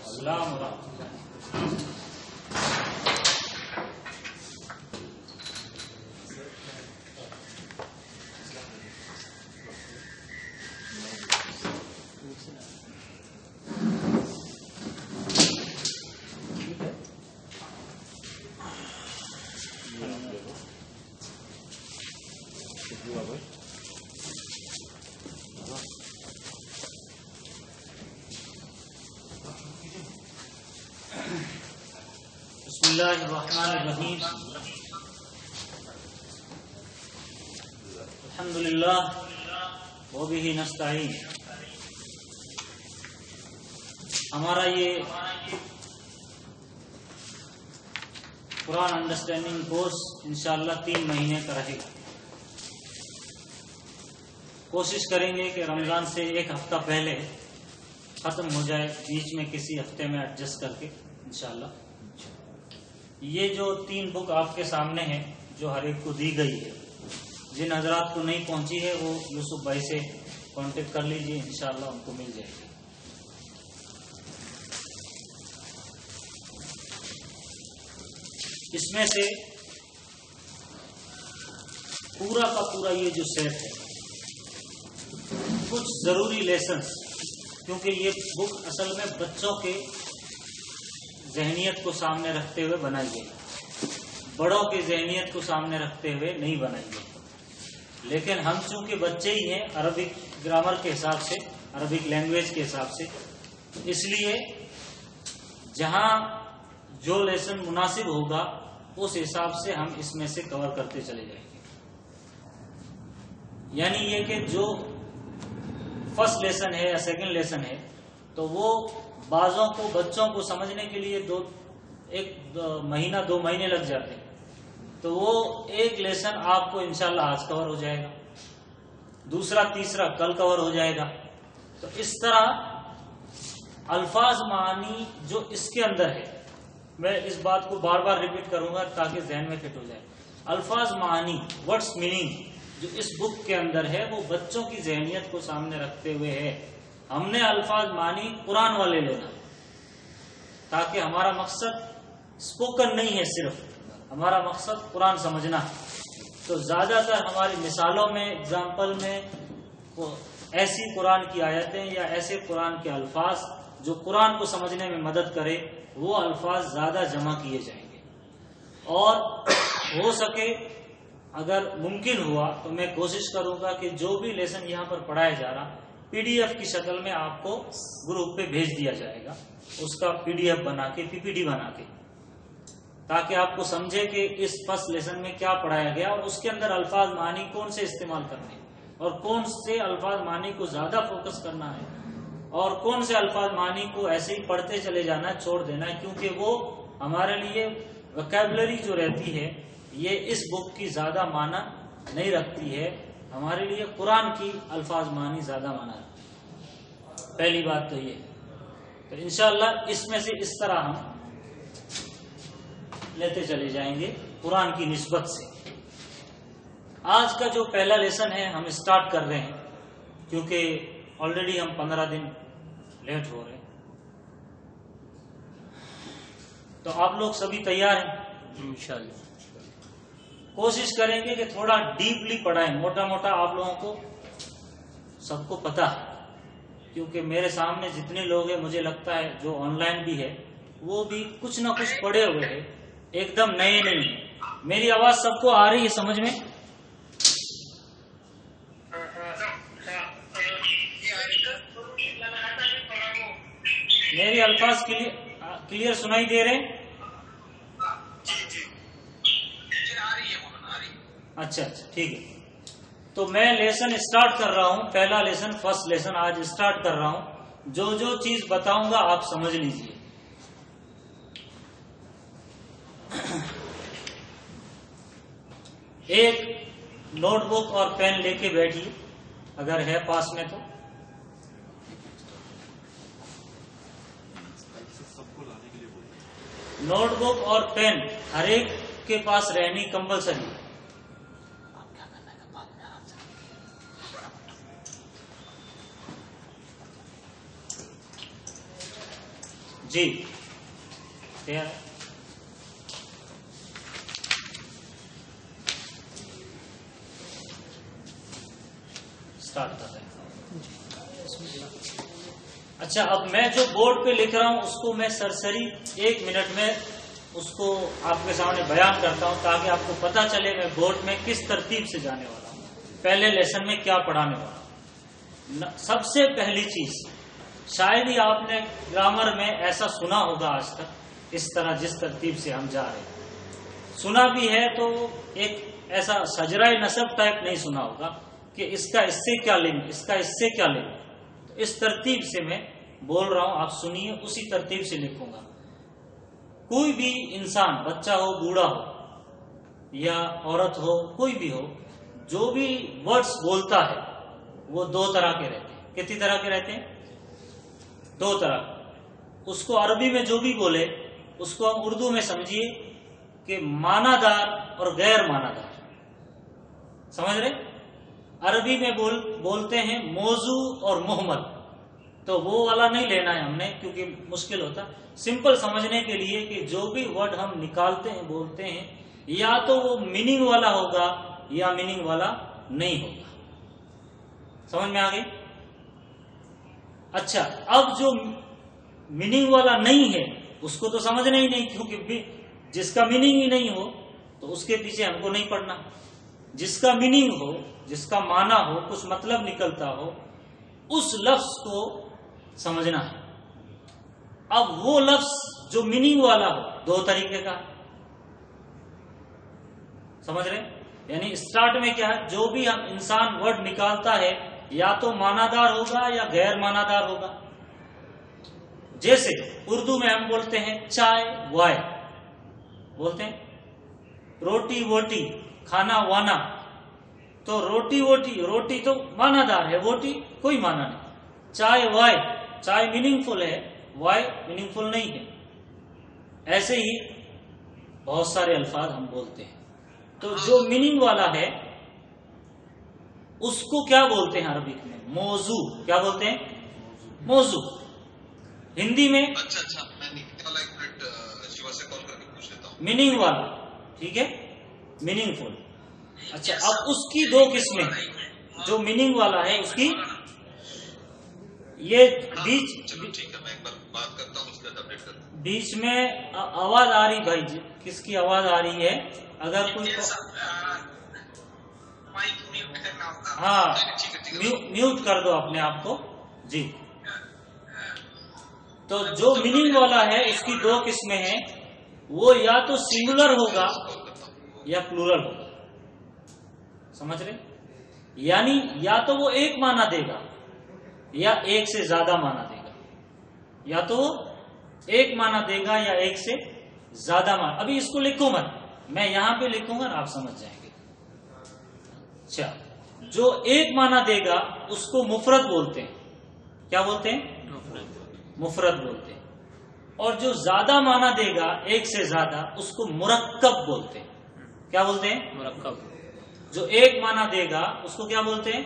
السلام ورحمۃ اللہ۔ بسم اللہ الرحمن الرحیم، الحمد للہ وبہ نستعین۔ ہمارا یہ قرآن انڈرسٹینڈنگ کورس انشاءاللہ 3 مہینے کا رہے گا۔ کوشش کریں گے کہ رمضان سے 1 ہفتہ پہلے ختم ہو جائے، بیچ میں کسی ہفتے میں ایڈجسٹ کر کے انشاءاللہ۔ یہ جو 3 بک آپ کے سامنے ہیں، جو ہر ایک کو دی گئی ہے، جن حضرات کو نہیں پہنچی ہے وہ یوسف بھائی سے کانٹیکٹ کر لیجئے، انشاءاللہ ان کو مل جائے گی۔ اس میں سے پورا کا پورا یہ جو سیٹ ہے، کچھ ضروری لیسنز، کیونکہ یہ بک اصل میں بچوں کے ذہنیت کو سامنے رکھتے ہوئے بنائی گئی، بڑوں کی ذہنیت کو سامنے رکھتے ہوئے نہیں بنائی گئی، لیکن ہم چونکہ بچے ہی ہیں عربک گرامر کے حساب سے، عربک لینگویج کے حساب سے، اس لیے جہاں جو لیسن مناسب ہوگا اس حساب سے ہم اس میں سے کور کرتے چلے جائیں گے۔ یعنی یہ کہ جو فرسٹ لیسن ہے یا سیکنڈ لیسن ہے، تو وہ بعضوں کو بچوں کو سمجھنے کے لیے 2 مہینے لگ جاتے ہیں، تو وہ ایک لیسن آپ کو انشاءاللہ آج کور ہو جائے گا، دوسرا تیسرا کل کور ہو جائے گا۔ تو اس طرح الفاظ معانی جو اس کے اندر ہے، میں اس بات کو بار بار ریپیٹ کروں گا تاکہ ذہن میں فٹ ہو جائے۔ الفاظ معانی، ورڈز میننگ جو اس بک کے اندر ہے، وہ بچوں کی ذہنیت کو سامنے رکھتے ہوئے ہے۔ ہم نے الفاظ معنی قرآن والے لینا، تاکہ ہمارا مقصد اسپوکن نہیں ہے، صرف ہمارا مقصد قرآن سمجھنا۔ تو زیادہ تر ہماری مثالوں میں، اگزامپل میں ایسی قرآن کی آیتیں یا ایسے قرآن کے الفاظ جو قرآن کو سمجھنے میں مدد کرے، وہ الفاظ زیادہ جمع کیے جائیں گے۔ اور ہو سکے اگر ممکن ہوا تو میں کوشش کروں گا کہ جو بھی لیسن یہاں پر پڑھایا جا رہا PDF کی شکل میں آپ کو گروپ پہ بھیج دیا جائے گا، اس کا PDF بنا کے، PPT بنا کے، تاکہ آپ کو سمجھے کہ اس فرسٹ لیسن میں کیا پڑھایا گیا اور اس کے اندر الفاظ معنی کون سے استعمال کرنے اور کون سے الفاظ معنی کو زیادہ فوکس کرنا ہے اور کون سے الفاظ معنی کو ایسے ہی پڑھتے چلے جانا، چھوڑ دینا ہے، کیونکہ وہ ہمارے لیے ویکیبلری جو رہتی ہے یہ اس بک کی زیادہ معنی نہیں رکھتی ہے، ہمارے لیے قرآن کی الفاظ معنی زیادہ معنی رکھتی ہے۔ پہلی بات تو یہ، تو انشاءاللہ اس میں سے اس طرح ہم لیتے چلے جائیں گے قرآن کی نسبت سے۔ آج کا جو پہلا لیسن ہے ہم اسٹارٹ کر رہے ہیں، کیونکہ آلریڈی ہم 15 دن لیٹ ہو رہے ہیں، تو آپ لوگ سبھی تیار ہیں؟ انشاءاللہ کوشش کریں گے کہ تھوڑا ڈیپلی پڑھائیں، موٹا موٹا آپ لوگوں کو سب کو پتا ہے، کیونکہ میرے سامنے جتنے لوگ ہیں مجھے لگتا ہے جو آن لائن بھی ہے وہ بھی کچھ نہ کچھ پڑھے ہوئے ہیں، ایک دم نئے نہیں ہیں۔ میری آواز سب کو آ رہی ہے سمجھ میں؟ میری الفاظ کلیئر سنائی دے رہے ہیں؟ اچھا ٹھیک ہے، تو میں لیسن اسٹارٹ کر رہا ہوں، پہلا لیسن، فرسٹ لیسن آج اسٹارٹ کر رہا ہوں۔ جو چیز بتاؤں گا آپ سمجھ لیجئے۔ ایک نوٹ بک اور پین لے کے بیٹھیے اگر ہے پاس میں تو۔ نوٹ بک اور پین ہر ایک کے پاس رہنی کمپلسری ہے۔ جی تیار اسٹارٹ کر رہے ہیں. اچھا اب میں جو بورڈ پہ لکھ رہا ہوں اس کو میں سرسری 1 منٹ میں اس کو آپ کے سامنے بیان کرتا ہوں تاکہ آپ کو پتا چلے میں بورڈ میں کس ترتیب سے جانے والا ہوں, پہلے لیسن میں کیا پڑھانے والا ہوں. سب سے پہلی چیز شاید ہی آپ نے گرامر میں ایسا سنا ہوگا آج تک اس طرح جس ترتیب سے ہم جا رہے ہیں. سنا بھی ہے تو ایک ایسا شجرہ نسب ٹائپ نہیں سنا ہوگا کہ اس کا اس سے کیا لنک, اس کا اس سے کیا لنک. اس ترتیب سے میں بول رہا ہوں, آپ سنیے, اسی ترتیب سے لکھوں گا. کوئی بھی انسان, بچہ ہو بوڑھا ہو یا عورت ہو, کوئی بھی ہو, جو بھی ورڈز بولتا ہے وہ 2 طرح کے رہتے ہیں. کتنی طرح کے رہتے ہیں؟ 2 طرح. اس کو عربی میں جو بھی بولے اس کو ہم اردو میں سمجھیے کہ معنی دار اور غیر معنی دار. سمجھ رہے؟ عربی میں بولتے ہیں موضوع اور محمل, تو وہ والا نہیں لینا ہے ہم نے کیونکہ مشکل ہوتا. سمپل سمجھنے کے لیے کہ جو بھی ورڈ ہم نکالتے ہیں بولتے ہیں یا تو وہ میننگ والا ہوگا یا میننگ والا نہیں ہوگا. سمجھ میں آ گئی؟ اچھا اب جو میننگ والا نہیں ہے اس کو تو سمجھنا ہی نہیں, کیونکہ جس کا میننگ ہی نہیں ہو تو اس کے پیچھے ہم کو نہیں پڑھنا. جس کا میننگ ہو, جس کا معنی ہو, کچھ مطلب نکلتا ہو, اس لفظ کو سمجھنا ہے. اب وہ لفظ جو میننگ والا ہو 2 طریقے کا, سمجھ رہے؟ یعنی اسٹارٹ میں کیا ہے, جو بھی ہم انسان ورڈ نکالتا ہے یا تو معنی دار ہوگا یا غیر معنی دار ہوگا. جیسے اردو میں ہم بولتے ہیں چائے وائے, بولتے ہیں روٹی ووٹی, کھانا وانا. تو روٹی ووٹی, روٹی تو معنی دار ہے, ووٹی کوئی معنی نہیں. چائے وائے, چائے میننگ فل ہے, وائے میننگ فل نہیں ہے. ایسے ہی بہت سارے الفاظ ہم بولتے ہیں. تو جو میننگ والا ہے اس کو کیا بولتے ہیں عربی میں؟ موضوع. کیا بولتے ہیں؟ موضوع. ہندی میں اچھا میں والا 1 منٹ شیوا سے کال کر کے پوچھ لیتا ہوں. میننگ والا, ٹھیک ہے, میننگ فل. اچھا اب اس کی 2 قسمیں, جو میننگ والا ہے اس کی یہ چلو ٹھیک ہے, میں ایک بار بات کرتا ہوں, اس کے بعد اپڈیٹ کرتا ہوں. بیچ میں آواز آ رہی بھائی جی, کس کی آواز آ رہی ہے؟ اگر کوئی ہاں میوٹ کر دو اپنے آپ کو. جی تو جو میننگ والا ہے اس کی 2 قسمیں ہیں, وہ یا تو سنگولر ہوگا یا پلورل ہوگا. سمجھ رہے؟ یعنی یا تو وہ ایک معنی دے گا یا ایک سے زیادہ معنی دے گا. یا تو وہ ایک معنی دے گا یا ایک سے زیادہ معنی. ابھی اس کو لکھوں مت, میں یہاں پہ لکھوں گا آپ سمجھ جائیں گے. اچھا جو ایک معنی دے گا اس کو مفرد بولتے ہیں. کیا بولتے ہیں؟ مفرد بولتے ہیں. اور جو زیادہ معنی دے گا ایک سے زیادہ اس کو مرکب بولتے ہیں. کیا بولتے ہیں؟ مرکب. جو ایک معنی دے گا اس کو کیا بولتے ہیں؟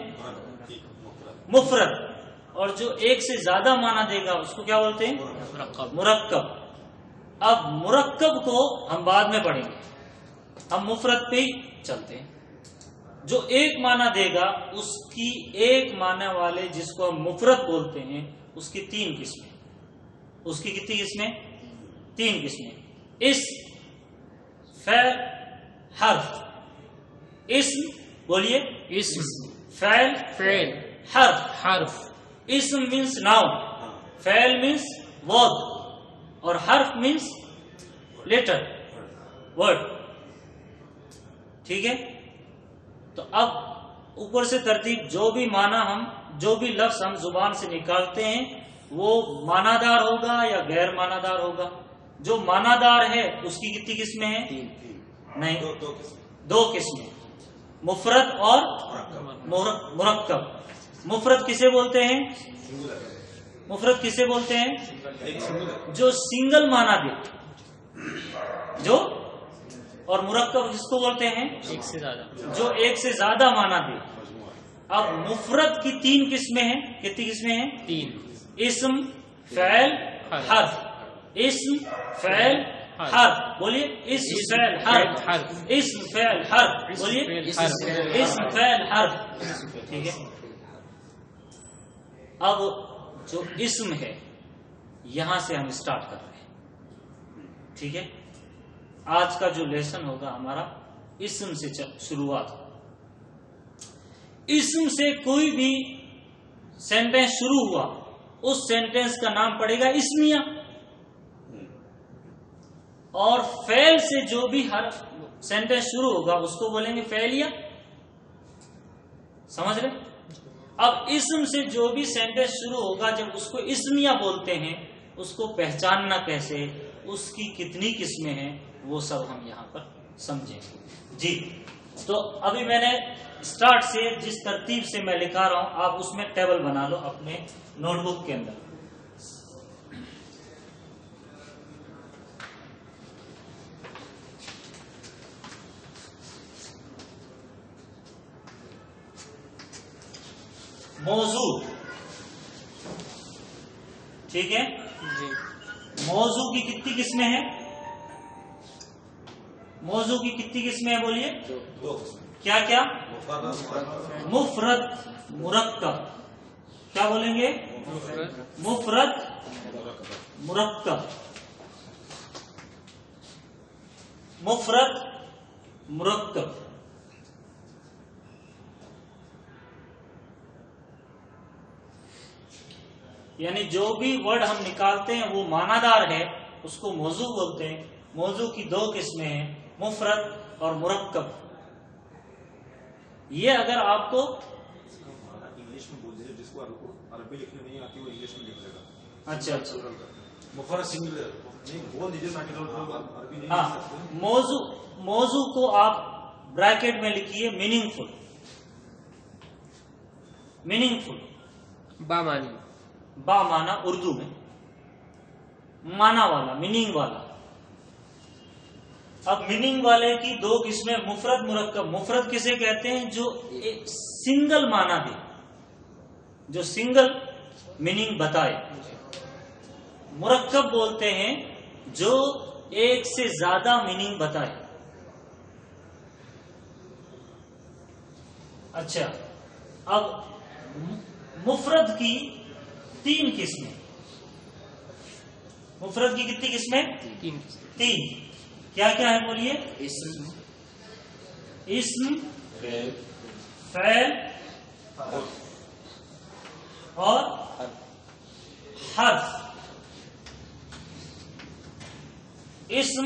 مفرد. اور جو ایک سے زیادہ معنی دے گا اس کو کیا بولتے ہیں؟ مرکب. اب مرکب کو ہم بعد میں پڑھیں گے, ہم مفرد پہ ہی چلتے ہیں. جو ایک معنی دے گا اس کی ایک معنی والے جس کو ہم مفرد بولتے ہیں اس کی 3 قسمیں. اس کی کتنی قسمیں؟ 3 قسمیں. اسم, فعل, حرف. اسم بولیے. اسم, فعل, حرف. اسم means noun, فعل means word, اور حرف means letter, word. ٹھیک ہے. تو اب اوپر سے ترتیب, جو بھی معنی ہم, جو بھی لفظ ہم زبان سے نکالتے ہیں وہ معنی دار ہوگا یا غیر معنی دار ہوگا. جو معنی دار ہے اس کی کتنی قسمیں ہیں؟ نہیں, 2 قسمیں, مفرد اور مرکب. مفرد کسے بولتے ہیں؟ مفرد کسے بولتے ہیں؟ جو سنگل معنی دے, جو, اور مرکب جس کو بولتے ہیں ایک سے زیادہ, جو ایک سے زیادہ معنی دے. اب مفرد کی 3 قسمیں ہیں. کتنی قسمیں ہیں؟ 3. اسم, فعل, حرف. اسم فعل حرف، بولیے اسم فعل حرف، اسم فعل حرف، بولیے اسم فعل حرف، ٹھیک ہے. اب جو اسم ہے یہاں سے ہم اسٹارٹ کر رہے ہیں، ٹھیک ہے. آج کا جو لیسن ہوگا ہمارا اسم سے شروعات ہوگا. اسم سے کوئی بھی سینٹینس شروع ہوا اس سینٹینس کا نام پڑے گا اسمیہ، اور فعل سے جو بھی ہر سینٹینس شروع ہوگا اس کو بولیں گے فعلیہ. سمجھ رہے؟ اب اسم سے جو بھی سینٹینس شروع ہوگا جب اس کو اسمیہ بولتے ہیں اس کو پہچاننا کیسے، اس کی کتنی قسمیں ہیں، وہ سب ہم یہاں پر سمجھیں گے. جی تو ابھی میں نے اسٹارٹ سے جس ترتیب سے میں لکھا رہا ہوں آپ اس میں ٹیبل بنا لو اپنے نوٹ بک کے اندر. موضوع، ٹھیک ہے. موضوع کی کتنی قسمیں ہیں؟ موضوع کی کتنی قسمیں ہیں بولیے؟ کیا کیا؟ مفرد، مرکب. کیا بولیں گے؟ مفرد، مرکب. مفرد، مرکب. یعنی جو بھی ورڈ ہم نکالتے ہیں وہ معنی دار ہے اس کو موضوع بولتے ہیں. موضوع کی دو قسمیں ہیں، مفرد اور مرکب. یہ اگر آپ کو انگلش میں بول دیجیے، جس کو عربی لکھنے نہیں آتی وہ انگلش میں لکھ لے گا. اچھا اچھا مفرد سنگولر نہیں بول دیجیے تاکہ لوگ عربی نہیں ہاں. لکھ سکتے. موضوع کو آپ بریکٹ میں لکھیے میننگ فل. میننگ فل بامانی، با مانا اردو میں مانا والا، میننگ والا. اب میننگ والے کی دو قسمیں مفرد، مرکب. مفرد کسے کہتے ہیں؟ جو سنگل مانا دے، جو سنگل میننگ بتائے. مرکب بولتے ہیں جو ایک سے زیادہ میننگ بتائے. اچھا اب مفرد کی تین قسمیں. مفرد کی کتنی قسمیں؟ تین. کیا کیا ہے بولیے؟ اسم، فعل اور حرف. اسم،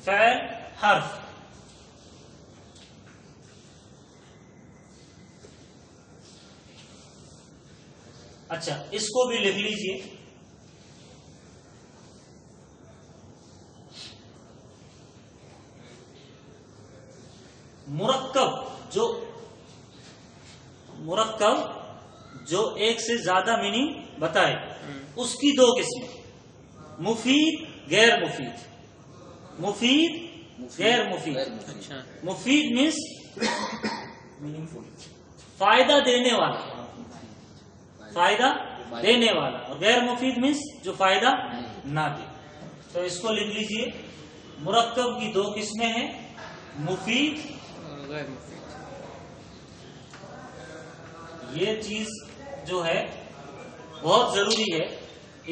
فعل، حرف. اچھا اس کو بھی لکھ لیجئے. مرکب جو ایک سے زیادہ میننگ بتائے اس کی دو قسمیں، مفید، غیر مفید. مفید، غیر مفید. مفید مینس فائدہ دینے والا، فائدہ دینے والا، اور غیر مفید مینس جو فائدہ نہ دے. تو اس کو لکھ لیجئے. مرکب کی دو قسمیں ہیں، مفید، غیر مفید. یہ چیز جو ہے بہت ضروری ہے،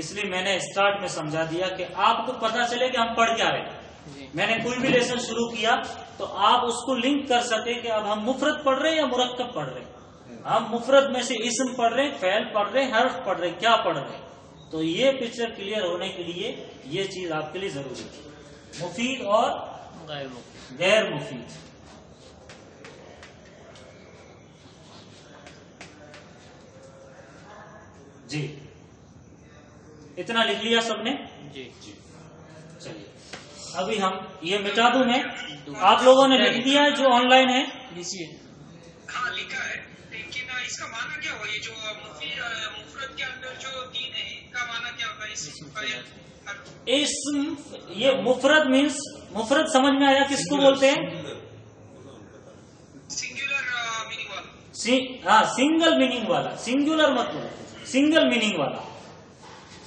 اس لیے میں نے اسٹارٹ میں سمجھا دیا کہ آپ کو پتا چلے کہ ہم پڑھ کیا رہے ہیں. میں نے کوئی بھی لیسن شروع کیا تو آپ اس کو لنک کر سکے کہ اب ہم مفرد پڑھ رہے ہیں یا مرکب پڑھ رہے ہیں. ہم مفرد میں سے اسم پڑھ رہے ہیں، فعل پڑھ رہے ہیں، حرف پڑھ رہے ہیں، کیا پڑھ رہے ہیں. تو یہ پکچر کلیئر ہونے کے لیے یہ چیز آپ کے لیے ضروری ہے، مفید اور غیر مفید. جی اتنا لکھ لیا سب نے؟ جی چلیے ابھی ہم یہ مٹا دوں میں. آپ لوگوں نے لکھ دیا ہے جو آن لائن ہے؟ ہاں لکھا ہے، لیکن اس کا معنی کیا ہوا؟ یہ جو مفرد کے اندر جو تین ہے ان کا معنی کیا ہوگا؟ اسم، یہ مفرد مینس، مفرد سمجھ میں آیا کس کو بولتے ہیں؟ سنگولر میننگ والا. ہاں سنگل میننگ والا. سنگولر مطلب سنگل میننگ والا.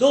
2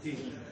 3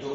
2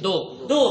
2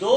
2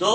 2,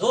2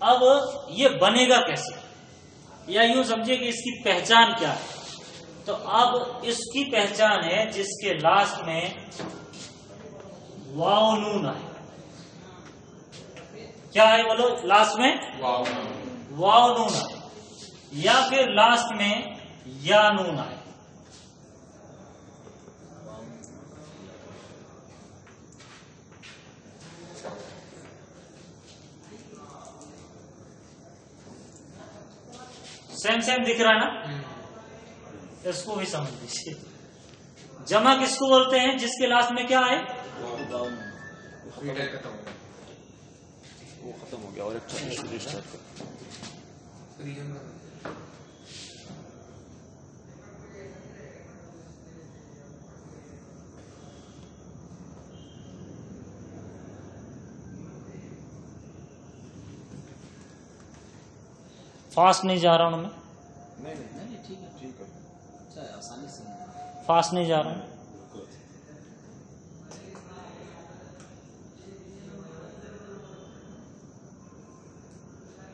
اب یہ بنے گا کیسے، یا یوں سمجھے کہ اس کی پہچان کیا ہے؟ تو اب اس کی پہچان ہے جس کے لاسٹ میں واو نون آئے. کیا ہے بولو؟ لاسٹ میں واو نون آئے، یا پھر لاسٹ میں یا نون آئے. سیم سیم دکھ رہا ہے نا؟ اس کو بھی سمجھ لیجیے. جمع کس کو بولتے ہیں؟ جس کے لاسٹ میں کیا ہے؟ وہ ختم ہو گیا اور ایک ریسٹارٹ کر. فاسٹ نہیں جا رہا ہوں میں، نہیں نہیں ٹھیک ہے، ٹھیک ہے. اچھا ہے، آسانی سے. فاسٹ نہیں جا رہا ہوں.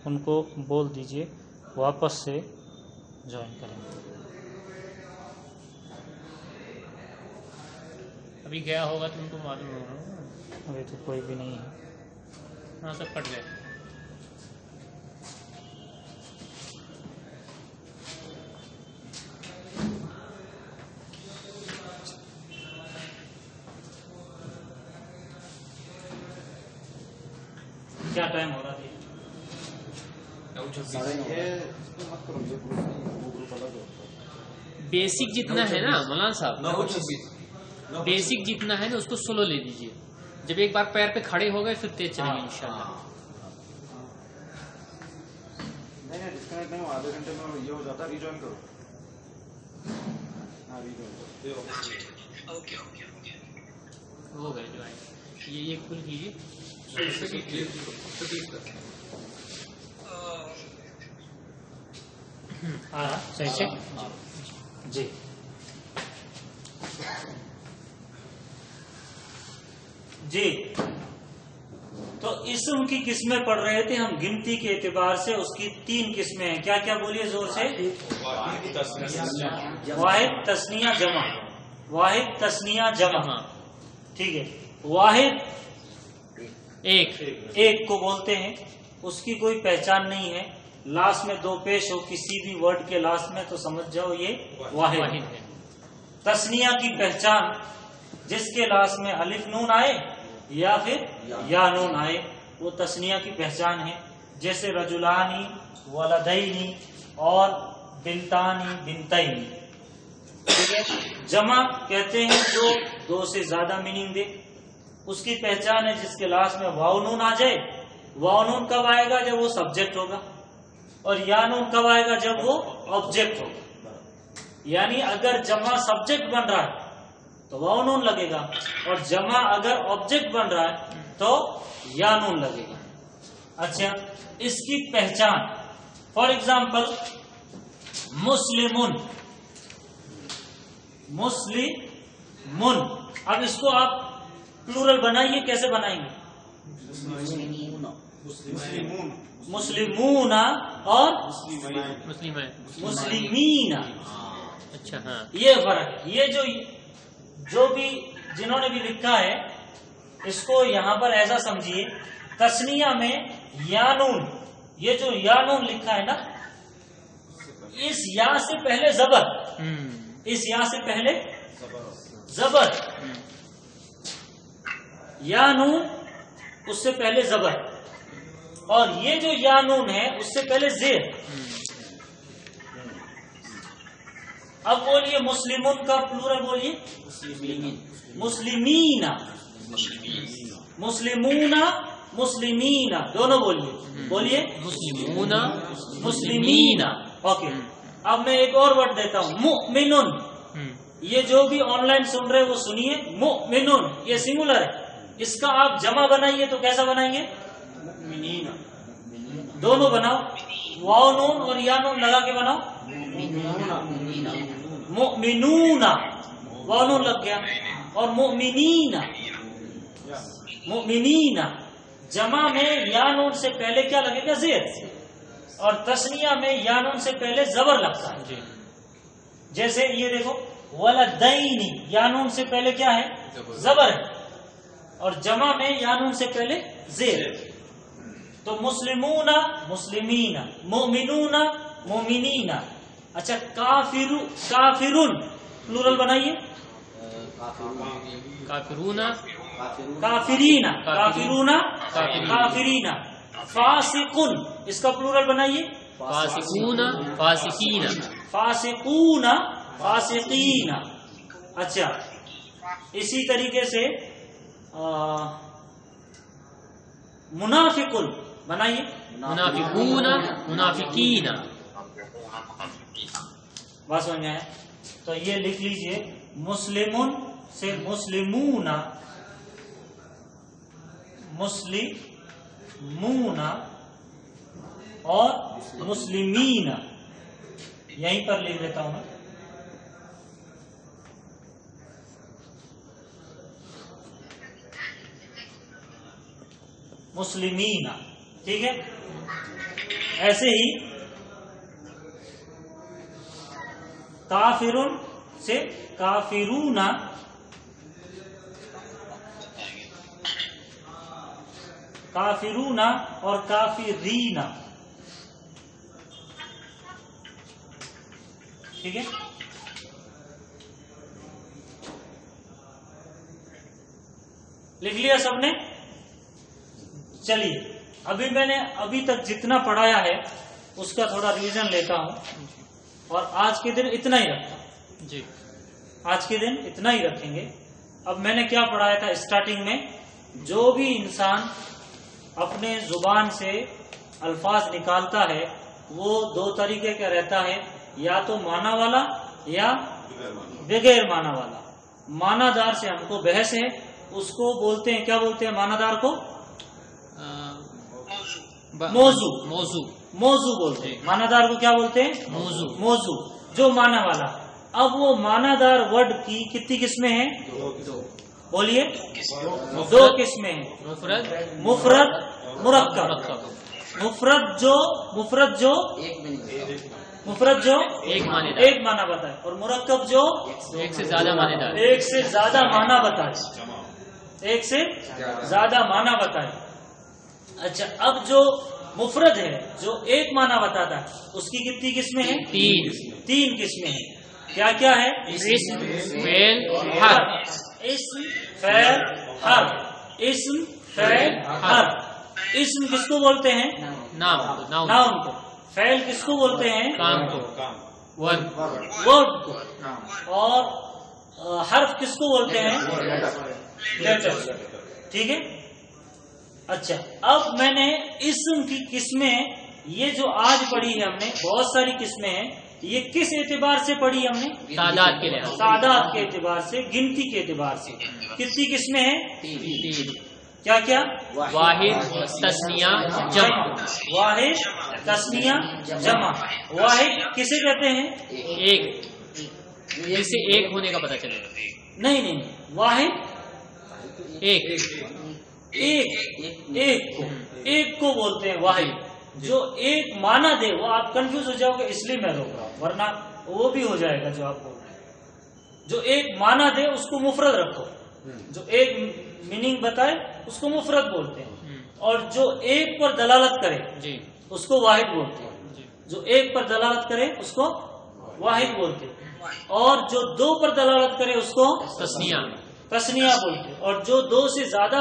ان کو بول دیجئے واپس سے جوائن کریں. ابھی گیا ہوگا تو ان کو معلوم ہوگا. ابھی تو کوئی بھی نہیں ہے. ہاں سب کٹ گئے. کیا ٹائم ہو رہا تھا؟ مت کرو یہ گروپ الگ ہوتا ہے. بیسک جتنا ہے نا مولانا صاحب، بیسک جتنا ہے نا اس کو سلو لے لیجیے. جب ایک بار پیر پہ کھڑے ہو گئے پھر تیز چلیں گے انشاءاللہ. نہیں ڈسکنیکٹ نہیں ہو، آدھے گھنٹے میں یہ ہو جاتا ہے. ریجوائن کرو. ہاں ریجوائن کرو. Okay okay okay. ہو گئے جو ہے. یہ کھل کیجیے. ہاں صحیح سے جی. جی تو اسم کی قسمیں پڑھ رہے تھے ہم. گنتی کے اعتبار سے اس کی 3 قسمیں ہیں. کیا کیا بولیے زور سے؟ واحد، تثنیہ، جمع. واحد، تثنیہ، جمع. ٹھیک ہے. واحد ایک کو بولتے ہیں. اس کی کوئی پہچان نہیں ہے. لاسٹ میں 2 پیش ہو کسی بھی ورڈ کے لاسٹ میں تو سمجھ جاؤ یہ واحد ہے. تثنیہ کی پہچان جس کے لاسٹ میں الف نون آئے یا پھر یا نون آئے وہ تثنیہ کی پہچان ہے. جیسے رجلانی، ولدینی اور بنتانی، بنتینی. ٹھیک ہے. جمع کہتے ہیں جو 2 سے زیادہ میننگ دے. اس کی پہچان ہے جس کے لاسٹ میں واو نون آ جائے. واو نون کب آئے گا؟ جب وہ سبجیکٹ ہوگا. اور یا نون کب آئے گا؟ جب وہ آبجیکٹ ہوگا. یعنی اگر جمع سبجیکٹ بن رہا ہے تو واو نون لگے گا، اور جمع اگر آبجیکٹ بن رہا ہے تو یا نون لگے گا. اچھا، اس کی پہچان فار ایگزامپل مسلمن. مسلمن. اب اس کو آپ پلورل بنائیے. کیسے بنائیں گے؟ مسلمون اور مسلمین. اچھا ہاں یہ فرق ہے. یہ جو بھی جنہوں نے بھی لکھا ہے اس کو یہاں پر ایسا سمجھیے. تثنیہ میں یا نون، یہ جو یا نون لکھا ہے نا، اس یا سے پہلے زبر. اس یا سے پہلے زبر. یا نون اس سے پہلے زبر. اور یہ جو یا نون ہے اس سے پہلے زیر. اب بولیے مسلمون کا پلورل بولیے. مسلمین. مسلمون، مسلمین دونوں بولیے. بولیے مسلمون مسلمین. اوکے. اب میں ایک اور ورڈ دیتا ہوں، مؤمنون. یہ جو بھی آن لائن سن رہے وہ سنیے. مؤمنون یہ سنگولر ہے. اس کا آپ جمع بنائیے تو کیسا بنائیں گے؟ دونوں بناؤ. واو نون اور یا نون لگا کے بناؤ. مؤمنون، واو نون لگ گیا. اور مؤمنین، مؤمنین جمع میں یا نون سے پہلے کیا لگے گا؟ زیر. اور تسنیہ میں یا نون سے پہلے زبر لگتا ہے. جی جیسے یہ دیکھو ولدین، یا نون سے پہلے کیا ہے؟ زبر ہے. اور جمع میں یا نون سے پہلے زیر. تو مسلمون مسلمین، مومنون مومنین. اچھا کافرون پلورل بنائیے. کافرون کافرین کافرون کافرین. فاسقون اس کا پلورل بنائیے. فاسقون فاسقین. فاسقون فاسقین. اچھا اسی طریقے سے منافقون بنائیے. منافقون منافقین. بات سمجھ میں آیا؟ تو یہ لکھ لیجئے مسلمون سے مسلمون، مسلمون اور مسلمین. یہیں پر لکھ لیتا ہوں میں. مسلمین. ٹھیک ہے. ایسے ہی کافرون سے کافرون، کافرون اور کافرین. ٹھیک ہے. لکھ لیا سب نے؟ چلیے ابھی میں نے ابھی تک جتنا پڑھایا ہے اس کا تھوڑا ریویژن لیتا ہوں، اور آج کے دن اتنا ہی رکھتا ہوں. جی آج کے دن اتنا ہی رکھیں گے. اب میں نے کیا پڑھایا تھا اسٹارٹنگ میں؟ جو بھی انسان اپنے زبان سے الفاظ نکالتا ہے وہ دو طریقے کا رہتا ہے، یا تو معنی والا یا بغیر معنی والا. معنی دار سے ہم کو بحث ہے، اس کو بولتے ہیں، کیا بولتے ہیں معنی دار کو؟ موضوع. موضوع موضوع بولتے ہیں. معنی دار کو کیا بولتے ہیں؟ موضوع. موضوع جو معنی والا. اب وہ معنی دار ورڈ کی کتنی قسمیں ہیں؟ بولیے. دو قسمیں ہیں، مفرد مفرد مرکب. مرکب. مفرد جو ایک معنی دار. ایک معنی بتائے، اور مرکب جو ایک سے زیادہ معنی دار. ایک سے زیادہ معنی بتائے. ایک سے زیادہ معنی بتائے. اچھا اب جو مفرد ہے جو ایک معنی بتاتا ہے اس کی کتنی قسمیں ہیں؟ تین قسمیں ہیں. کیا کیا ہے؟ اسم فعل حرف. اسم فعل حرف. اسم فعل حرف. اسم کس کو بولتے ہیں؟ نام نام. ناؤن کو. فعل کس کو بولتے ہیں؟ کام کو. ورب. ورڈ کو. اور حرف کس کو بولتے ہیں؟ لیٹر. ٹھیک ہے. اچھا اب میں نے اسم کی قسمیں، یہ جو آج پڑھی ہے ہم نے، بہت ساری قسمیں ہیں. یہ کس اعتبار سے پڑھی ہم نے؟ تعداد کے لحاظ. تعداد کے اعتبار سے، گنتی کے اعتبار سے. کتنی قسمیں ہیں؟ تین. کیا کیا؟ واحد، تثنیہ، جمع. واحد، تثنیہ، جمع. واحد کسے کہتے ہیں؟ ایک، جس سے ایک ہونے کا پتہ چلے. نہیں، واحد ایک ایک کو بولتے ہیں واحد. جو ایک معنی دے. وہ آپ کنفیوز ہو جاؤ گے اس لیے میں روک رہا ہوں، ورنہ وہ بھی ہو جائے گا جو آپ بول رہے ہیں. جو ایک معنی دے اس کو مفرد رکھو. جو ایک میننگ بتائے اس کو مفرد بولتے ہیں، اور جو ایک پر دلالت کرے جی اس کو واحد بولتے ہیں. جو ایک پر دلالت کرے اس کو واحد بولتے ہیں، اور جو دو پر دلالت کرے اس کو تثنیہ بولتے ہیں، اور جو دو سے زیادہ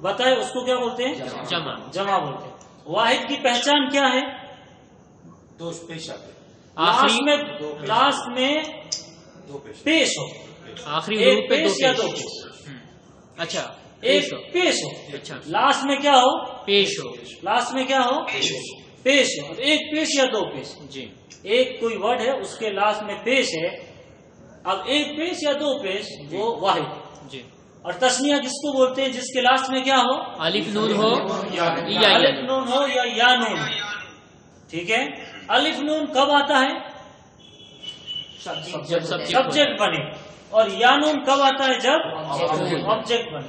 بتائے اس کو کیا بولتے ہیں؟ جمع بولتے ہیں. واحد کی پہچان کیا ہے؟ دو پیش آتے. لاسٹ میں پیش ہو. آخری ایک پہ پیش یا دو پیش. اچھا ایک پیش ہو. اچھا لاسٹ میں کیا ہو؟ پیش ہو. لاسٹ میں کیا ہو؟ پیش ہو. ایک پیش یا دو پیش. جی ایک کوئی ورڈ ہے اس کے لاسٹ میں پیش ہے. اب ایک پیش یا دو پیش وہ واحد. جی. اور تسنیہ کس کو بولتے ہیں؟ جس کے لاسٹ میں کیا ہو؟ الف نون ہو یا الف نون ہو یا یا نون. ٹھیک ہے. الف نون کب آتا ہے؟ جب سبجیکٹ بنے. اور یا نون کب آتا ہے؟ جب آبجیکٹ بنے.